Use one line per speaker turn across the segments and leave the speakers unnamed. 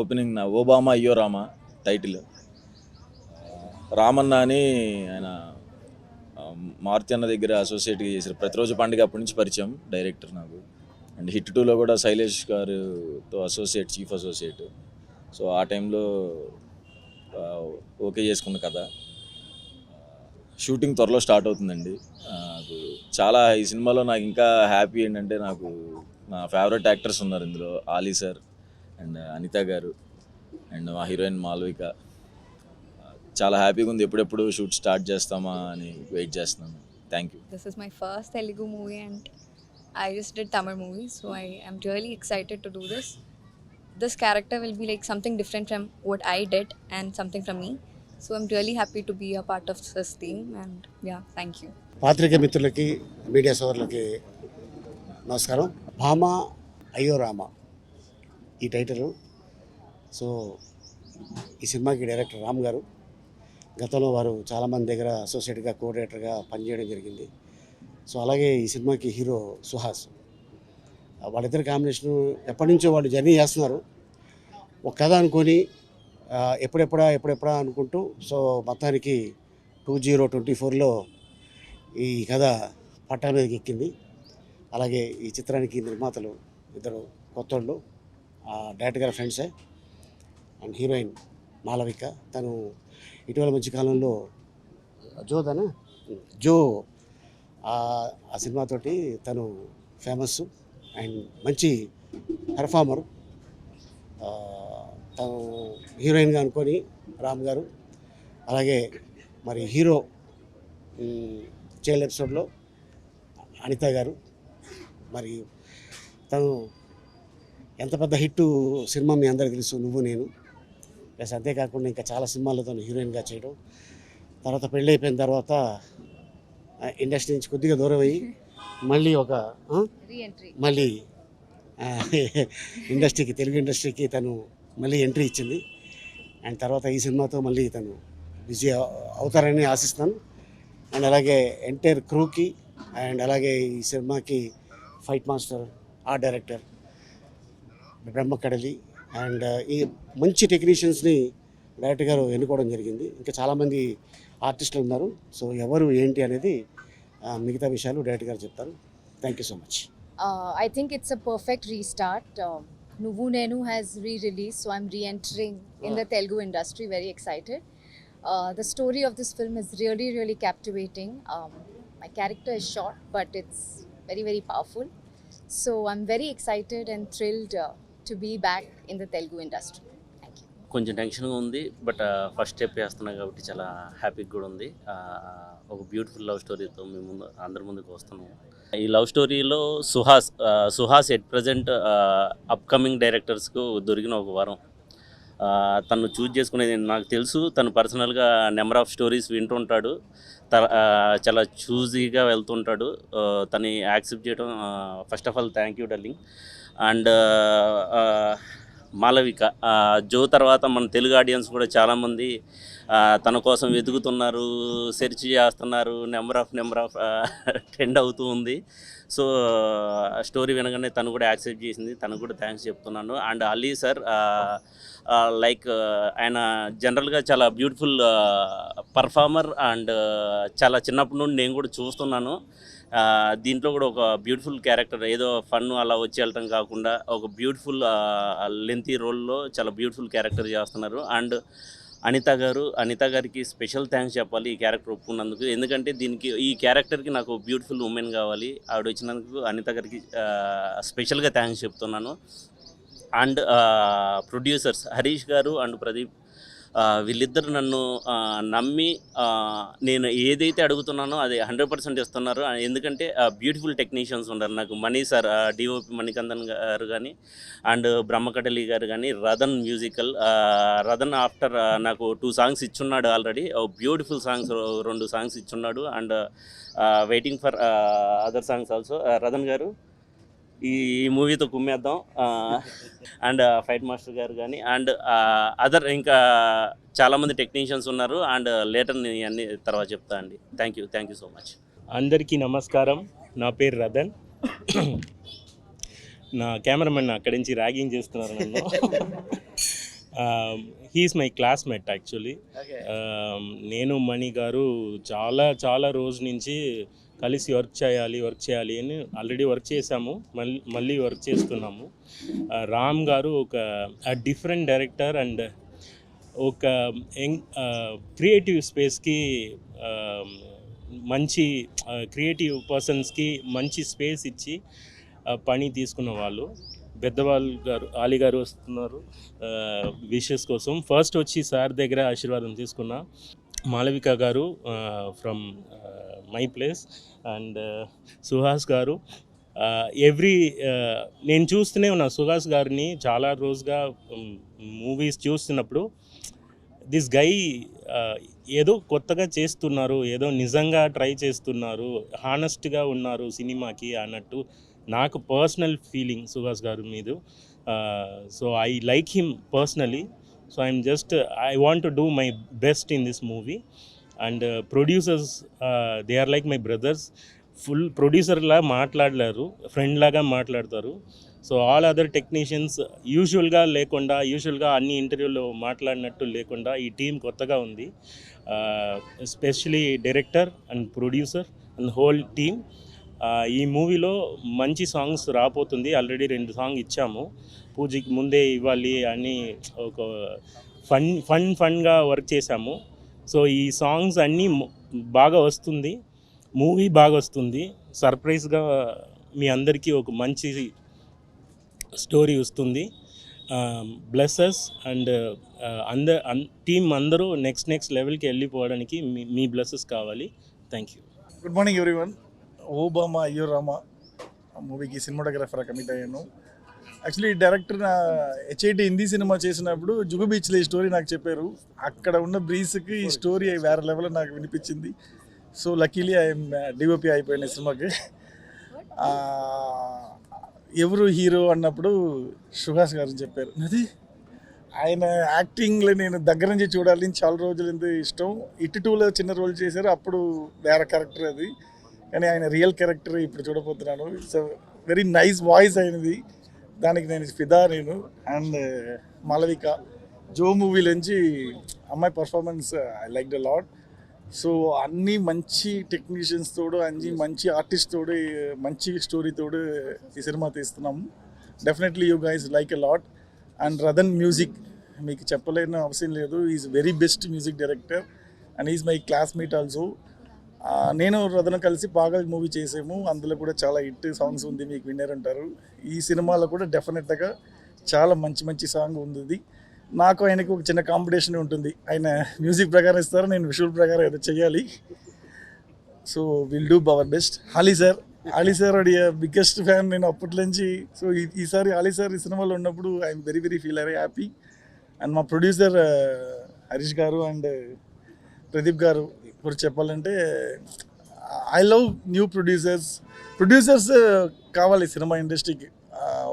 Opening నా Obama అయ్యో Rama title. Ramanna అని ఆయన మారుతి అన్న దగ్గర అసోసియేట్గా చేశారు. ప్రతిరోజు పండుగ అప్పటి నుంచి పరిచయం డైరెక్టర్ నాకు. అండ్ హిట్ 2లో కూడా శైలేష్ గారితో చీఫ్ అసోసియేట్. సో ఆ టైంలో ఓకే చేసుకున్న కథ. షూటింగ్ త్వరలో స్టార్ట్ అవుతుందండి. నాకు చాలా ఈ సినిమాలో నాకు ఇంకా హ్యాపీ ఏంటంటే నాకు నా ఫేవరెట్ యాక్టర్స్ ఉన్నారు ఇందులో. ఆలీ సార్ అండ్ అనిత గారు అండ్ మా హీరోయిన్ మాల్విక. చాలా హ్యాపీగా ఉంది. ఎప్పుడెప్పుడు షూట్ స్టార్ట్ చేస్తామా అని వెయిట్ చేస్తున్నాను. Thank you.
This is my first Telugu movie and I just did Tamil movie, so I am really excited to do this. This character will be like something different from what I did and something from me. So I'm really happy to be a part of this team and yeah, thank you.
పాత్రిక మిత్రులకి media సోదరులకి నమస్కారం. భామ అయ్యో రామ ఈ title. So ఈ సినిమాకి director Ram గారు. గతంలో వారు చాలామంది దగ్గర అసోసియేట్గా కోఆర్డినేటర్గా పనిచేయడం జరిగింది. సో అలాగే ఈ సినిమాకి హీరో సుహాస్. వాళ్ళిద్దరి కాంబినేషను ఎప్పటి నుంచో వాళ్ళు జర్నీ చేస్తున్నారు. ఒక కథ అనుకొని ఎప్పుడెప్పుడా అనుకుంటూ సో మొత్తానికి 2024లో ఈ కథ పట్టా మీదకి ఎక్కింది. అలాగే ఈ చిత్రానికి నిర్మాతలు ఇద్దరు కొత్తోళ్ళు, డైరెక్టర్ గారి ఫ్రెండ్సే. And heroine Malavika. తను ఇటీవల మధ్యకాలంలో జో ఆ సినిమాతోటి తను ఫేమస్ అండ్ మంచి పెర్ఫార్మర్. తను హీరోయిన్గా అనుకొని రామ్ గారు. అలాగే మరి హీరో చైల్డ్ ఎపిసోడ్లో అనిత గారు. మరి తను ఎంత పెద్ద హిట్ సినిమా మీ అందరికీ తెలుసు, నువ్వు నేను. ప్లస్ అంతేకాకుండా ఇంకా చాలా సినిమాల్లో తను హీరోయిన్గా చేయడం. తర్వాత పెళ్ళి అయిపోయిన తర్వాత ఇండస్ట్రీ నుంచి కొద్దిగా దూరం అయ్యి మళ్ళీ ఇండస్ట్రీకి, తెలుగు ఇండస్ట్రీకి తను మళ్ళీ ఎంట్రీ ఇచ్చింది. అండ్ తర్వాత ఈ సినిమాతో మళ్ళీ తను బిజీ అవుతారని ఆశిస్తాను. అండ్ అలాగే ఎంటైర్ క్రూకి అండ్ అలాగే ఈ సినిమాకి fight master, art director Brahmakadali and ఈ మంచి టెక్నీషియన్స్ని డైరెక్టర్ గారు ఎన్నుకోవడం జరిగింది. ఇంకా చాలామంది ఆర్టిస్టులు ఉన్నారు. సో ఎవరు ఏంటి అనేది మిగతా విషయాలు డైరెక్టర్ గారు చెప్తారు. Thank you so much.
I think it's a perfect restart. Nuvu Nenu has re-released, so I'm re-entering in the Telugu industry. Very excited. The story of this film is really, really captivating. My character is short, but it's very, very powerful. So I'm very excited and thrilled to be back in the Telugu industry. Thank you.
కొంచెం టెన్షన్గా ఉంది, but first step వేస్తున్నా కాబట్టి చాలా హ్యాపీగా కూడా ఉంది. ఒక బ్యూటిఫుల్ లవ్ స్టోరీతో మేము అందరి ముందుకు వస్తున్నాము. ఈ లవ్ స్టోరీలో సుహాస్ ఎట్ ప్రజెంట్ అప్కమింగ్ డైరెక్టర్స్కు దొరికిన ఒక వరం. తను చూజ్ చేసుకునేది నాకు తెలుసు. తను పర్సనల్గా నెంబర్ ఆఫ్ స్టోరీస్ వింటుంటాడు, చాలా చూజీగా వెళ్తుంటాడు. తను యాక్సెప్ట్ చేయడం, first of all thank you darling. And Malavika, జో తర్వాత మన తెలుగు ఆడియన్స్ కూడా చాలామంది తన కోసం వెతుకుతున్నారు, సెర్చ్ చేస్తున్నారు. నెంబర్ ఆఫ్ ట్రెండ్ అవుతూ ఉంది. సో స్టోరీ వినగానే తను కూడా యాక్సెప్ట్ చేసింది. తనకు కూడా థ్యాంక్స్ చెప్తున్నాను. అండ్ అలీ సార్, లైక్ ఆయన జనరల్గా చాలా బ్యూటిఫుల్ పర్ఫార్మర్ అండ్ చాలా చిన్నప్పటి నుండి నేను కూడా చూస్తున్నాను. దీంట్లో కూడా ఒక బ్యూటిఫుల్ క్యారెక్టర్, ఏదో ఫన్ అలా వచ్చి వెళ్ళటం కాకుండా ఒక బ్యూటిఫుల్ లెంతీ రోల్లో చాలా బ్యూటిఫుల్ క్యారెక్టర్ చేస్తున్నారు. అండ్ అనిత గారికి స్పెషల్ థ్యాంక్స్ చెప్పాలి ఈ క్యారెక్టర్ ఒప్పుకున్నందుకు. ఎందుకంటే ఈ క్యారెక్టర్కి నాకు బ్యూటిఫుల్ ఉమెన్ కావాలి. ఆవిడ వచ్చినందుకు అనిత గారికి స్పెషల్గా థ్యాంక్స్ చెప్తున్నాను. అండ్ ప్రొడ్యూసర్స్ హరీష్ గారు అండ్ ప్రదీప్, వీళ్ళిద్దరు నన్ను నమ్మి నేను ఏదైతే అడుగుతున్నానో అది 100% ఇస్తున్నారు. ఎందుకంటే బ్యూటిఫుల్ టెక్నీషియన్స్ ఉన్నారు నాకు. మణి సార్, డిఓపి మణికందన్ గారు కానీ, అండ్ బ్రహ్మకటలి గారు కానీ, రదన్ మ్యూజికల్. రదన్ ఆఫ్టర్ నాకు 2 సాంగ్స్ ఇచ్చున్నాడు ఆల్రెడీ. బ్యూటిఫుల్ సాంగ్స్ 2 సాంగ్స్ ఇచ్చున్నాడు. And waiting for other songs also. Radhan garu, ఈ మూవీతో కుమ్మేద్దాం. అండ్ ఫైట్ మాస్టర్ గారు కానీ, అండ్ అదర్ ఇంకా చాలామంది టెక్నీషియన్స్ ఉన్నారు. అండ్ లేటర్ నేను అన్ని తర్వాత చెప్తా అండి. Thank you so much.
అందరికీ నమస్కారం. నా పేరు రదన్. నా కెమెరామెన్ అక్కడి నుంచి ర్యాగింగ్ చేస్తున్నారు నన్ను. He is my classmate actually. నేను మణి గారు చాలా చాలా రోజు నుంచి కలిసి వర్క్ చేయాలి అని ఆల్రెడీ వర్క్ చేశాము, మళ్ళీ వర్క్ చేస్తున్నాము. రామ్ గారు ఒక డిఫరెంట్ డైరెక్టర్ అండ్ ఒక క్రియేటివ్ స్పేస్కి మంచి క్రియేటివ్ పర్సన్స్కి మంచి స్పేస్ ఇచ్చి పని తీసుకున్న వాళ్ళు. పెద్దవాళ్ళు గారు ఆలీ గారు వస్తున్నారు విషెస్ కోసం. ఫస్ట్ వచ్చి సార్ దగ్గర ఆశీర్వాదం తీసుకున్న మాళవిక గారు from my place and Suhas గారు. నేను చూస్తూనే ఉన్నా సుహాస్ గారిని చాలా రోజుగా మూవీస్ చూస్తున్నప్పుడు. దిస్ గై ఏదో కొత్తగా చేస్తున్నారు, ఏదో నిజంగా ట్రై చేస్తున్నారు, హానెస్ట్గా ఉన్నారు సినిమాకి అన్నట్టు నాకు పర్సనల్ ఫీలింగ్ సుహాస్ గారి మీద. So I like him personally. So I want to do my best in this movie. And producers they are like my brothers. Full ప్రొడ్యూసర్లా మాట్లాడలేరు, ఫ్రెండ్ లాగా మాట్లాడతారు. సో ఆల్ అదర్ టెక్నీషియన్స్ యూజువల్గా అన్ని ఇంటర్వ్యూలో మాట్లాడినట్టు లేకుండా ఈ టీం కొత్తగా ఉంది. Especially director and producer and whole team. ఈ మూవీలో మంచి సాంగ్స్ రాబోతుంది. ఆల్రెడీ 2 సాంగ్ ఇచ్చాము, పూజకి ముందే ఇవ్వాలి అని ఒక ఫన్గా వర్క్ చేశాము. సో ఈ సాంగ్స్ అన్నీ బాగా వస్తుంది, మూవీ బాగా వస్తుంది. సర్ప్రైజ్గా మీ అందరికీ ఒక మంచి స్టోరీ వస్తుంది. బ్లెస్సెస్ అండ్ టీం అందరూ నెక్స్ట్ లెవెల్కి వెళ్ళిపోవడానికి మీ బ్లెస్సెస్ కావాలి. Thank you.
Good morning everyone. Obama అయ్యో రామా మూవీకి సినిమాటోగ్రాఫర్ కమిట్ అయ్యాను. యాక్చువల్లీ డైరెక్టర్ నా హెచ్ఐటి హిందీ సినిమా చేసినప్పుడు జుగు బీచ్లో ఈ స్టోరీ నాకు చెప్పారు. అక్కడ ఉన్న బ్రీస్కి ఈ స్టోరీ వేరే లెవెల్లో నాకు వినిపించింది. సో లక్కీలీ ఐఎమ్ డిఓపి అయిపోయిన సినిమాకి. ఎవరు హీరో అన్నప్పుడు సుహాస్ గారు చెప్పారు. అది ఆయన యాక్టింగ్లో నేను దగ్గర నుంచి చూడాలి, చాలా రోజులు ఎంత ఇష్టం. ఇటు 2లో చిన్న రోల్ చేశారు, అప్పుడు వేరే క్యారెక్టర్ అది. కానీ ఆయన రియల్ క్యారెక్టర్ ఇప్పుడు చూడబోతున్నాను. ఇట్స్ వెరీ నైస్ వాయిస్ అయినది, దానికి నేను ఫిదా నేను. అండ్ మాళవిక జో మూవీలోంచి అమ్మాయి performance I like the lot. So అన్నీ మంచి టెక్నీషియన్స్ తోడు, అన్ని మంచి ఆర్టిస్ట్ తోడు, మంచి స్టోరీ తోడు ఈ సినిమా తీస్తున్నాము. Definitely you guys like a lot. And Radhan music మీకు చెప్పలేని అవసరం లేదు. Is very best music director and is my classmate also. నేను రదన్ కలిసి పాగల్ మూవీ చేసాము, అందులో కూడా చాలా హిట్ సాంగ్స్ ఉంది, మీకు విన్నారంటారు. ఈ సినిమాలో కూడా డెఫినెట్గా చాలా మంచి సాంగ్ ఉంది. నాకు ఆయనకు ఒక చిన్న కాంపిటీషన్ ఉంటుంది. ఆయన మ్యూజిక్ ప్రకారం ఇస్తారు, నేను విజువల్ ప్రకారం ఏదో చెయ్యాలి. So will do our best. Ali sir biggest fan నేను అప్పటి నుంచి. సో ఈసారి ఆలీ సార్ ఈ సినిమాలో ఉన్నప్పుడు I'm very feel happy. And మా ప్రొడ్యూసర్ హరీష్ గారు అండ్ ప్రదీప్ గారు గురించి చెప్పాలంటే ఐ లవ్ న్యూ ప్రొడ్యూసర్స్ కావాలి సినిమా ఇండస్ట్రీకి.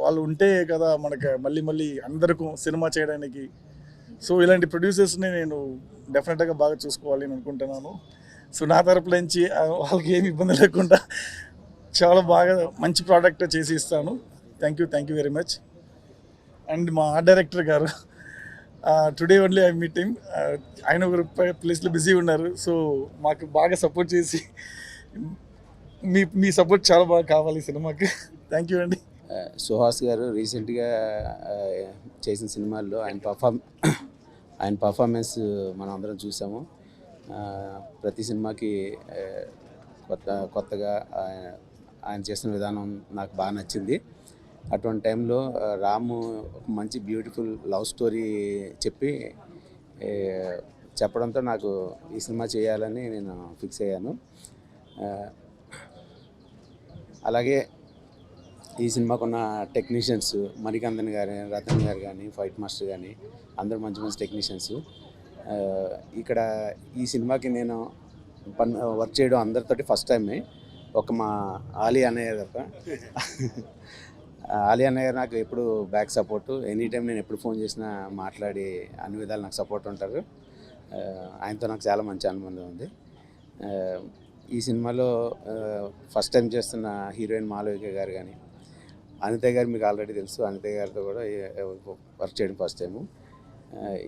వాళ్ళు ఉంటే కదా మనకు మళ్ళీ అందరికీ సినిమా చేయడానికి. సో ఇలాంటి ప్రొడ్యూసర్స్ని నేను డెఫినెట్గా బాగా చూసుకోవాలి అని అనుకుంటున్నాను. సో నా తరపు నుంచి వాళ్ళకి ఏమి ఇబ్బంది లేకుండా చాలా బాగా మంచి ప్రోడక్ట్ చేసి ఇస్తాను. Thank you very much. And మా ఆర్ట్ డైరెక్టర్ గారు today only I meet him. ఆయన ఒక ప్లేస్లో బిజీ ఉన్నారు. సో మాకు బాగా సపోర్ట్ చేసి మీ సపోర్ట్ చాలా బాగా కావాలి సినిమాకి. థ్యాంక్ యూ అండి.
సుహాస్ గారు రీసెంట్గా చేసిన సినిమాల్లో ఆయన పర్ఫార్మెన్స్ మనం అందరం చూసాము. ప్రతి సినిమాకి కొత్తగా ఆయన చేసిన విధానం నాకు బాగా నచ్చింది. అటువంటి టైంలో రాము ఒక మంచి బ్యూటిఫుల్ లవ్ స్టోరీ చెప్పడంతో నాకు ఈ సినిమా చేయాలని నేను ఫిక్స్ అయ్యాను. అలాగే ఈ సినిమాకున్న టెక్నీషియన్స్ మణికందన్ గారు, రతన్ గారు కానీ, ఫైట్ మాస్టర్ కానీ అందరూ మంచి టెక్నీషియన్స్. ఇక్కడ ఈ సినిమాకి నేను వర్క్ చేయడం అందరితోటి ఫస్ట్ టైమే. ఒక మా ఆలీ అన్నయ్య తప్ప. ఆలీ అన్నయ్య నాకు ఎప్పుడు బ్యాక్ సపోర్టు. ఎనీ టైం నేను ఎప్పుడు ఫోన్ చేసినా మాట్లాడి అన్ని విధాలు నాకు సపోర్ట్ ఉంటారు. ఆయనతో నాకు చాలా మంచి అనుబంధం ఉంది. ఈ సినిమాలో ఫస్ట్ టైం చేస్తున్న హీరోయిన్ మాళవిక గారు కానీ, అనిత గారు మీకు ఆల్రెడీ తెలుసు. అనిత గారితో కూడా వర్క్ చేయడం ఫస్ట్ టైము.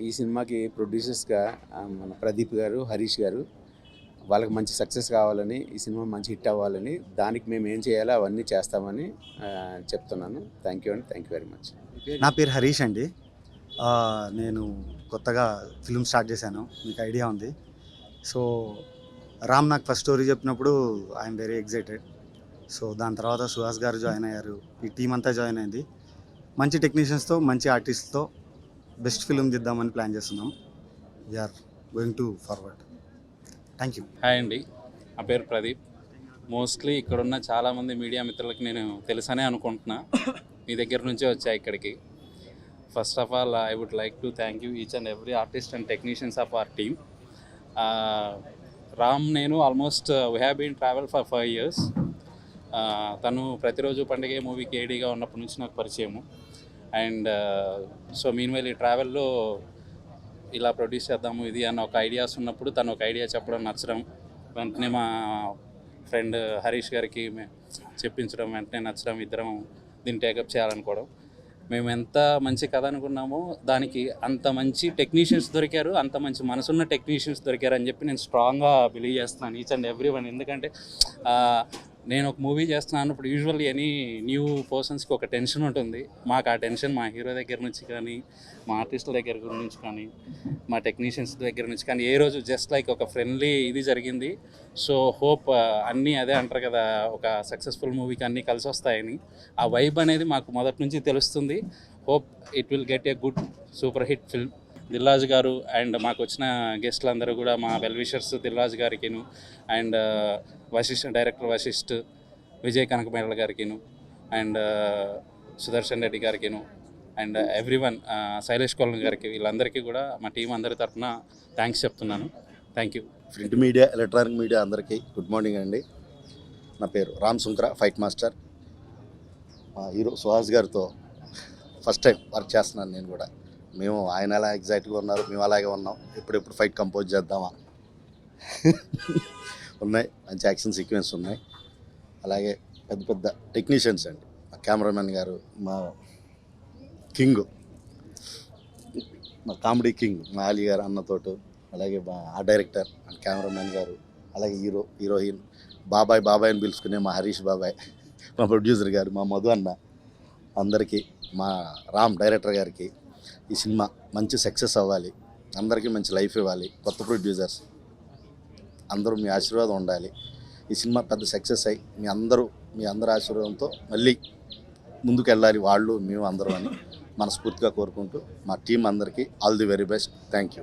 ఈ సినిమాకి ప్రొడ్యూసర్స్గా మన ప్రదీప్ గారు, హరీష్ గారు, వాళ్ళకి మంచి సక్సెస్ కావాలని, ఈ సినిమా మంచి హిట్ అవ్వాలని, దానికి మేము ఏం చేయాలో అవన్నీ చేస్తామని చెప్తున్నాను. థ్యాంక్ యూ అండి, థ్యాంక్ యూ వెరీ మచ్.
నా పేరు హరీష్ అండి. నేను కొత్తగా ఫిల్మ్ స్టార్ట్ చేశాను, మీకు ఐడియా ఉంది. సో రామ్ నాకు ఫస్ట్ స్టోరీ చెప్పినప్పుడు ఐఎమ్ వెరీ ఎక్సైటెడ్. సో దాని తర్వాత సుహాస్ గారు జాయిన్ అయ్యారు, ఈ టీం అంతా జాయిన్ అయింది. మంచి టెక్నీషియన్స్తో, మంచి ఆర్టిస్ట్తో బెస్ట్ ఫిల్మ్ తీద్దామని ప్లాన్ చేస్తున్నాం. We are going to forward. Thank you.
Hi అండి, నా పేరు ప్రదీప్. మోస్ట్లీ ఇక్కడున్న చాలామంది మీడియా మిత్రులకి నేను తెలుసనే అనుకుంటున్నా. మీ దగ్గర నుంచే వచ్చా ఇక్కడికి. First of all I would like to thank you each and every artist and technicians of our team. Ram నేను almost we have been travel for 5 years. తను ప్రతిరోజు పండుగ మూవీకి ఏడీగా ఉన్నప్పటి నుంచి నాకు పరిచయము. అండ్ సో మీన్ వైల్ ఈ ట్రావెల్లో ఇలా ప్రొడ్యూస్ చేద్దాము ఇది అన్న ఒక ఐడియాస్ ఉన్నప్పుడు తను ఒక ఐడియా చెప్పడం, నచ్చడం, వెంటనే మా ఫ్రెండ్ హరీష్ గారికి చెప్పించడం, వెంటనే నచ్చడం, ఇద్దరం దీన్ని టేకప్ చేయాలనుకోవడం. మేము ఎంత మంచి కథ అనుకున్నామో దానికి అంత మంచి టెక్నీషియన్స్ దొరికారు, అంత మంచి మనసున్న టెక్నీషియన్స్ దొరికారు అని చెప్పి నేను స్ట్రాంగ్గా బిలీవ్ చేస్తున్నాను, ఈచ్ అండ్ ఎవ్రీ వన్. ఎందుకంటే నేను ఒక మూవీ చేస్తున్నాను అప్పుడు యూజువల్లీ ఎనీ న్యూ పర్సన్స్కి ఒక టెన్షన్ ఉంటుంది. మాకు ఆ టెన్షన్ మా హీరో దగ్గర నుంచి కానీ, మా ఆర్టిస్టుల దగ్గర నుంచి కానీ, మా టెక్నీషియన్స్ దగ్గర నుంచి కానీ ఏ రోజు జస్ట్ లైక్ ఒక ఫ్రెండ్లీ ఇది జరిగింది. సో హోప్ అన్నీ అదే అంటారు కదా, ఒక సక్సెస్ఫుల్ మూవీకి అన్నీ కలిసి వస్తాయని. ఆ వైబ్ అనేది మాకు మొదటి నుంచి తెలుస్తుంది. Hope it will get a good super hit film. Dil Raju garu and మాకు వచ్చిన గెస్టులందరూ కూడా, మా వెల్ విషర్స్ దిల్రాజు గారికిను, అండ్ డైరెక్టర్ వశిష్ఠ్, విజయ్ కనకమేళ గారికిను, అండ్ సుదర్శన్ రెడ్డి గారికిను, అండ్ ఎవ్రీవన్, శైలేష్ కొల్లం గారికి, వీళ్ళందరికీ కూడా మా టీం అందరి తరఫున థ్యాంక్స్ చెప్తున్నాను. Thank you.
Print media, electronic media అందరికీ గుడ్ మార్నింగ్ అండి. నా పేరు రామ్ సుంక్రా, ఫైట్ మాస్టర్. మా హీరో సుహాస్ గారితో ఫస్ట్ టైం వర్క్ చేస్తున్నాను నేను కూడా. మేము ఆయన ఎలా ఎగ్జైట్గా ఉన్నారు, మేము అలాగే ఉన్నాం. ఎప్పుడెప్పుడు ఫైట్ కంపోజ్ చేద్దామా ఉన్నాయి. మంచి యాక్షన్ సీక్వెన్స్ ఉన్నాయి. అలాగే పెద్ద పెద్ద టెక్నీషియన్స్ అండి, మా కెమెరామెన్ గారు, మా కింగ్, మా కామెడీ కింగ్ మా అలీ గారు అన్నతోటు, అలాగే మా ఆ డైరెక్టర్ అండ్ కెమెరామెన్ గారు, అలాగే హీరోయిన్ బాబాయ్ అని పిలుచుకునే మా హరీష్ బాబాయ్, మా ప్రొడ్యూసర్ గారు, మా మధు అన్న, అందరికీ, మా రామ్ డైరెక్టర్ గారికి, ఈ సినిమా మంచి సక్సెస్ అవ్వాలి, అందరికీ మంచి లైఫ్ ఇవ్వాలి. కొత్త ప్రొడ్యూసర్స్ అందరూ మీ ఆశీర్వాదం ఉండాలి. ఈ సినిమా పెద్ద సక్సెస్ అయ్యి మీ అందరి ఆశీర్వాదంతో మళ్ళీ ముందుకు వెళ్ళాలి వాళ్ళు, మేము అందరం అని మనస్ఫూర్తిగా కోరుకుంటూ మా టీం అందరికీ all the very best. Thank you.